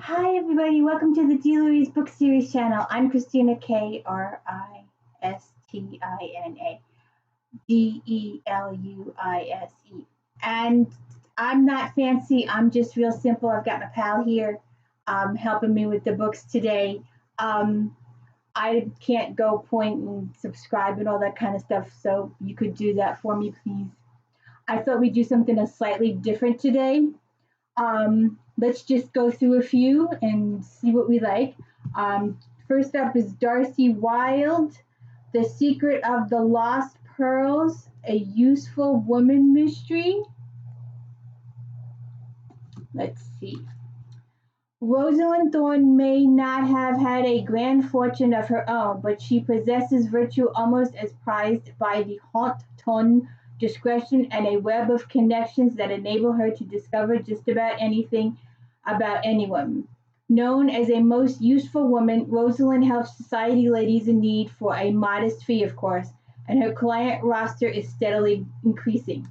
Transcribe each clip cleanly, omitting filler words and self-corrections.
Hi everybody, welcome to the Deluise Book Series channel. I'm Christina Kristina and I'm not fancy, I'm just real simple. I've got my pal here helping me with the books today. Um, I can't go point and subscribe and all that kind of stuff, so you could do that for me, please. I thought we'd do something a slightly different today. Let's just go through a few and see what we like. First up is Darcie Wilde, The Secret of the Lost Pearls, a useful woman mystery. Let's see. Rosalind Thorne may not have had a grand fortune of her own, but she possesses virtue almost as prized by the haute tonne, discretion, and a web of connections that enable her to discover just about anything about anyone. Known as a most useful woman, Rosalind helps society ladies in need for a modest fee, of course, and her client roster is steadily increasing.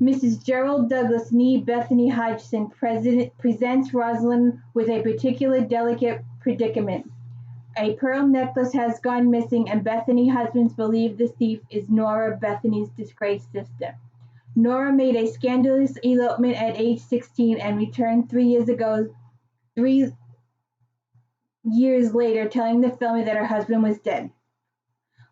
Mrs. Gerald Douglas nee Bethany Hodgson presents Rosalind with a particular delicate predicament. A pearl necklace has gone missing, and Bethany husbands believe the thief is Nora, Bethany's disgraced sister. Nora made a scandalous elopement at age 16 and returned 3 years later, telling the family that her husband was dead.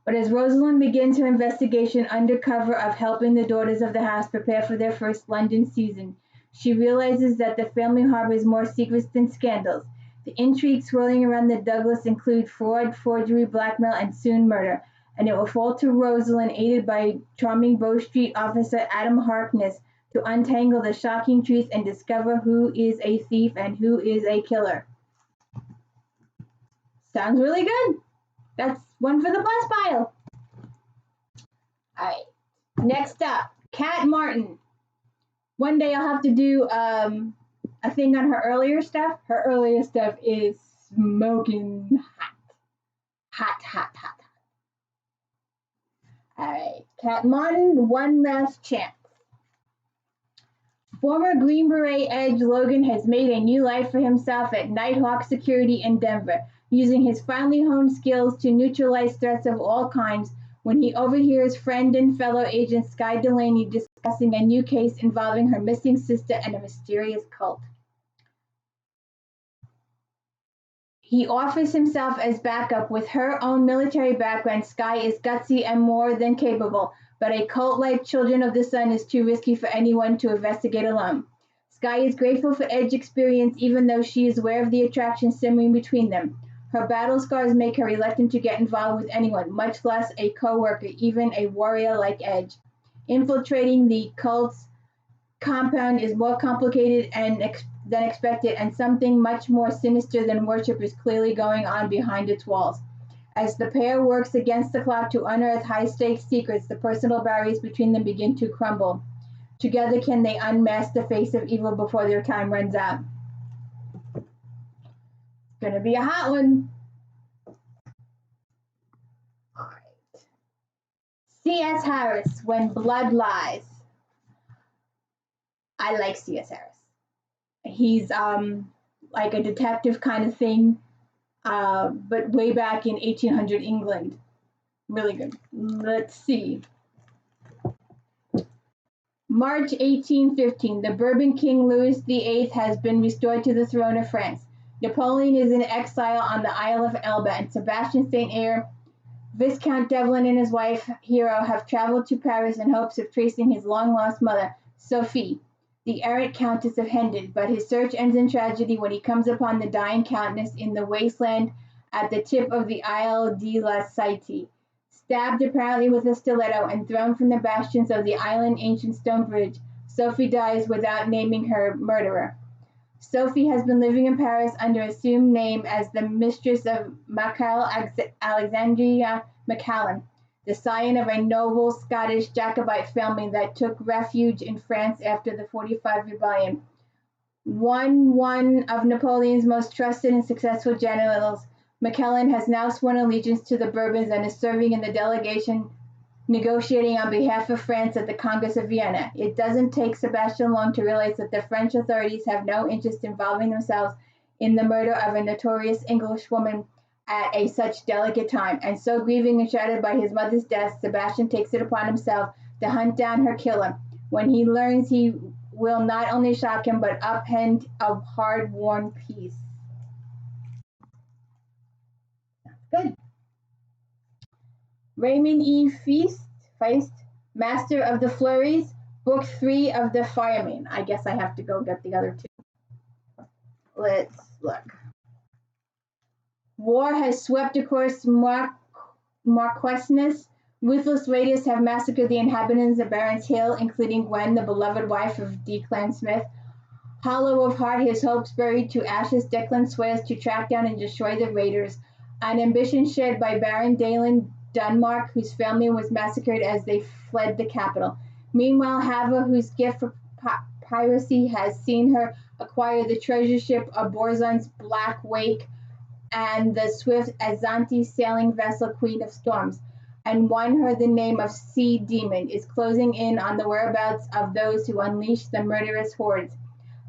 But as Rosalind begins her investigation under cover of helping the daughters of the house prepare for their first London season, she realizes that the family harbors more secrets than scandals. The intrigues swirling around the Douglas include fraud, forgery, blackmail, and soon murder, and it will fall to Rosalind, aided by charming Bow Street officer Adam Harkness, to untangle the shocking truth and discover who is a thief and who is a killer. Sounds really good. That's one for the bus pile. All right. Next up, Kat Martin. One day I'll have to do a thing on her earlier stuff. Her earlier stuff is smoking hot. Hot, hot, hot, hot. All right. Kat Martin, One Last Chance. Former Green Beret Edge Logan has made a new life for himself at Nighthawk Security in Denver, using his finely honed skills to neutralize threats of all kinds when he overhears friend and fellow agent Sky Delaney discussing a new case involving her missing sister and a mysterious cult. He offers himself as backup. With her own military background, Sky is gutsy and more than capable, but a cult like Children of the Sun is too risky for anyone to investigate alone. Sky is grateful for Edge's experience, even though she is aware of the attraction simmering between them. Her battle scars make her reluctant to get involved with anyone, much less a co-worker, even a warrior like Edge. Infiltrating the cult's compound is more complicated than expected, and something much more sinister than worship is clearly going on behind its walls. As the pair works against the clock to unearth high-stakes secrets, the personal barriers between them begin to crumble. Together can they unmask the face of evil before their time runs out. It's gonna be a hot one. All right. C.S. Harris, When Blood Lies. I like C.S. Harris. He's like a detective kind of thing, but way back in 1800 England. Really good. Let's see. March 1815, the Bourbon King Louis VIII has been restored to the throne of France. Napoleon is in exile on the Isle of Elba, and Sebastian St. Eyre, Viscount Devlin, and his wife, Hero, have traveled to Paris in hopes of tracing his long-lost mother, Sophie, the errant Countess of Hendon, but his search ends in tragedy when he comes upon the dying Countess in the wasteland at the tip of the Isle de la Cité. Stabbed apparently with a stiletto and thrown from the bastions of the island ancient stone bridge, Sophie dies without naming her murderer. Sophie has been living in Paris under assumed name as the mistress of Michael Alexandria Macallan, the scion of a noble Scottish Jacobite family that took refuge in France after the 45 Rebellion. One of Napoleon's most trusted and successful generals, Macallan has now sworn allegiance to the Bourbons and is serving in the delegation negotiating on behalf of France at the Congress of Vienna. It doesn't take Sebastian long to realize that the French authorities have no interest in involving themselves in the murder of a notorious Englishwoman at a such delicate time, and so grieving and shattered by his mother's death, Sebastian takes it upon himself to hunt down her killer. When he learns, he will not only shock him but upend a hard-won peace. Good. Raymond E. Feist, Master of the Flurries, Book 3 of the Fireman. I guess I have to go get the other two. Let's look. War has swept across Marquesas. Ruthless raiders have massacred the inhabitants of Barons Hill, including Gwen, the beloved wife of Declan Smith. Hollow of heart, his hopes buried to ashes, Declan swears to track down and destroy the raiders, an ambition shared by Baron Dalen Dunmark, whose family was massacred as they fled the capital. Meanwhile, Hava, whose gift for piracy has seen her acquire the treasure ship of Borzon's Black Wake and the swift Azanti sailing vessel Queen of Storms, and won her the name of Sea Demon, is closing in on the whereabouts of those who unleashed the murderous hordes.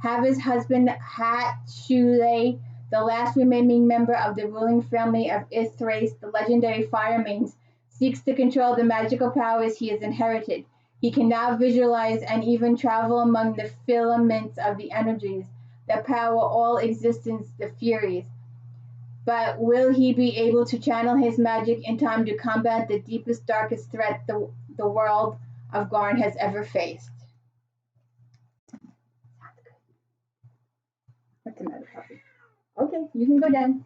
Hava's husband, Hat-Shule, the last remaining member of the ruling family of Ithrace, the legendary Firemanes, seeks to control the magical powers he has inherited. He can now visualize and even travel among the filaments of the energies that power all existence, the Furies. But will he be able to channel his magic in time to combat the deepest, darkest threat the world of Garn has ever faced? What's the matter, puppy? Okay, you can go down.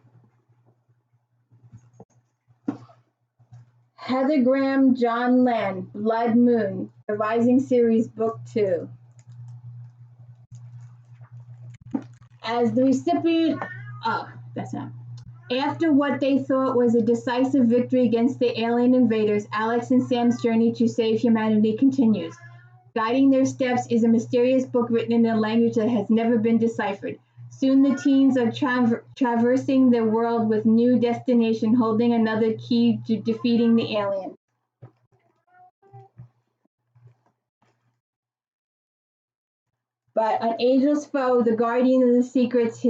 Heather Graham, John Land, Blood Moon, The Rising Series, Book 2. As the recipient, after what they thought was a decisive victory against the alien invaders, Alex and Sam's journey to save humanity continues. Guiding their steps is a mysterious book written in a language that has never been deciphered. Soon the teens are traversing the world with new destination, holding another key to defeating the alien. But an ageless foe, the guardian of the secrets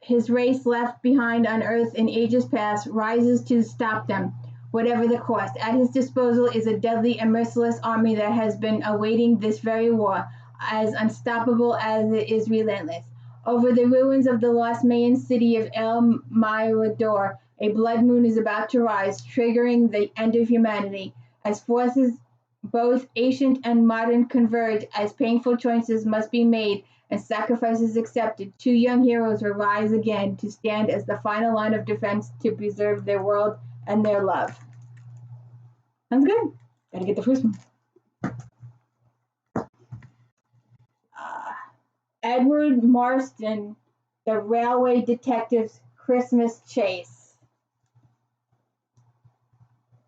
his race left behind on Earth in ages past, rises to stop them, whatever the cost. At his disposal is a deadly and merciless army that has been awaiting this very war, as unstoppable as it is relentless. Over the ruins of the lost Mayan city of El Mirador, a blood moon is about to rise, triggering the end of humanity. As forces both ancient and modern converge, as painful choices must be made and sacrifices accepted, two young heroes will rise again to stand as the final line of defense to preserve their world and their love. Sounds good. Gotta get the first one. Edward Marston, The Railway Detective's Christmas Chase.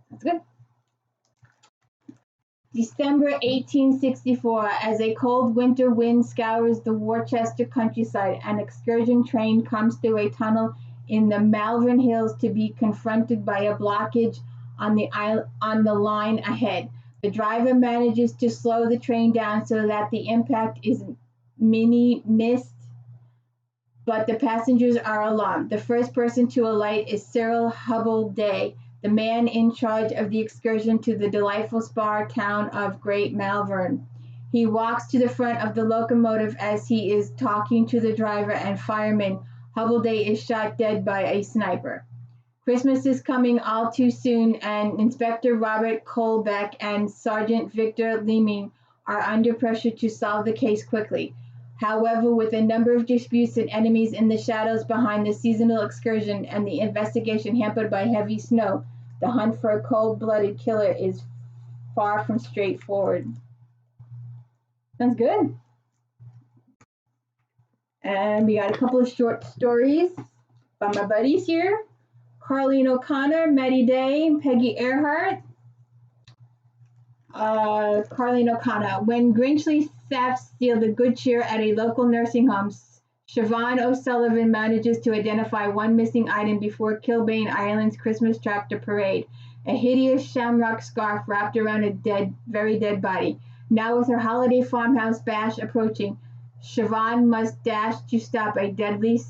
That's good. December 1864, as a cold winter wind scours the Worcester countryside, an excursion train comes through a tunnel in the Malvern Hills to be confronted by a blockage on the line ahead. The driver manages to slow the train down so that the impact is missed, but the passengers are alarmed. The first person to alight is Cyril Hubble-Day, the man in charge of the excursion to the delightful spa town of Great Malvern. He walks to the front of the locomotive as he is talking to the driver and fireman. Hubble-Day is shot dead by a sniper. Christmas is coming all too soon, and Inspector Robert Colbeck and Sergeant Victor Leeming are under pressure to solve the case quickly. However, with a number of disputes and enemies in the shadows behind the seasonal excursion and the investigation hampered by heavy snow, the hunt for a cold-blooded killer is far from straightforward. Sounds good. And we got a couple of short stories by my buddies here. Carleen O'Connor, Maddie Day, Peggy Earhart. Carleen O'Connor. When Grinchley thefts steal the good cheer at a local nursing home, Siobhan O'Sullivan manages to identify one missing item before Kilbane Island's Christmas tractor parade, a hideous shamrock scarf wrapped around a very dead body. Now with her holiday farmhouse bash approaching, Siobhan must dash to stop a deadly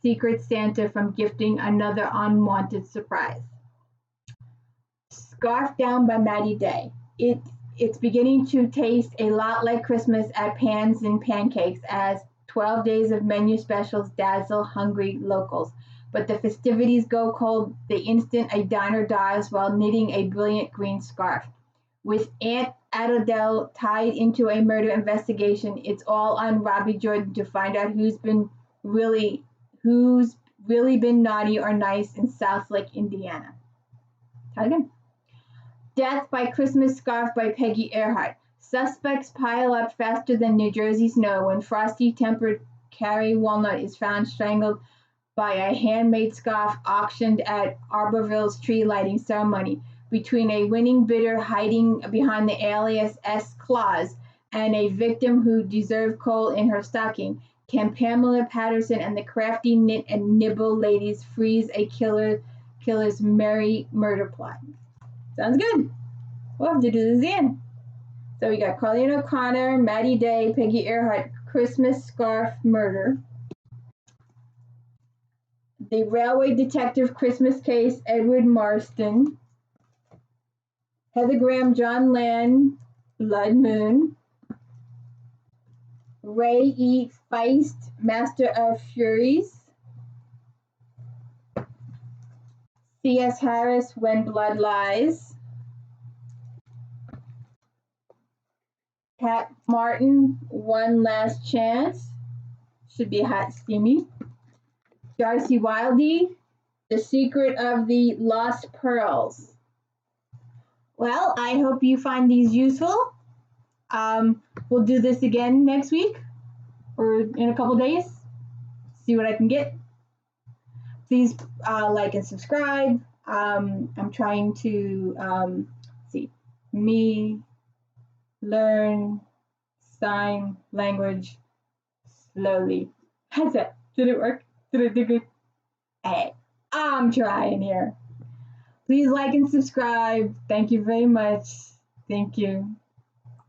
Secret Santa from gifting another unwanted surprise. Scarf Down by Maddie Day. It's beginning to taste a lot like Christmas at Pans and Pancakes as 12 days of menu specials dazzle hungry locals. But the festivities go cold the instant a diner dies while knitting a brilliant green scarf. With Aunt Adele tied into a murder investigation, it's all on Robbie Jordan to find out who's really been naughty or nice in South Lake, Indiana. Try again. Death by Christmas Scarf by Peggy Earhart. Suspects pile up faster than New Jersey snow when frosty-tempered Carrie Walnut is found strangled by a handmade scarf auctioned at Arborville's tree lighting ceremony. Between a winning bidder hiding behind the alias S. Claus and a victim who deserved coal in her stocking, can Pamela Patterson and the crafty knit and nibble ladies freeze a killer's merry murder plot? Sounds good. We'll have to do this again. So we got Colleen O'Connor, Maddie Day, Peggy Earhart, Christmas Scarf Murder. The Railway Detective Christmas Case, Edward Marston. Heather Graham, John Land, Blood Moon. Ray E. Feist, Master of Furies. C.S. Harris, When Blood Lies. Pat Martin, One Last Chance. Should be hot, steamy. Darcie Wilde, The Secret of the Lost Pearls. Well, I hope you find these useful. We'll do this again next week or in a couple days. See what I can get. Please like and subscribe. I'm trying to learn sign language slowly. How's that? Did it work? Did it do good? Hey, I'm trying here. Please like and subscribe. Thank you very much. Thank you.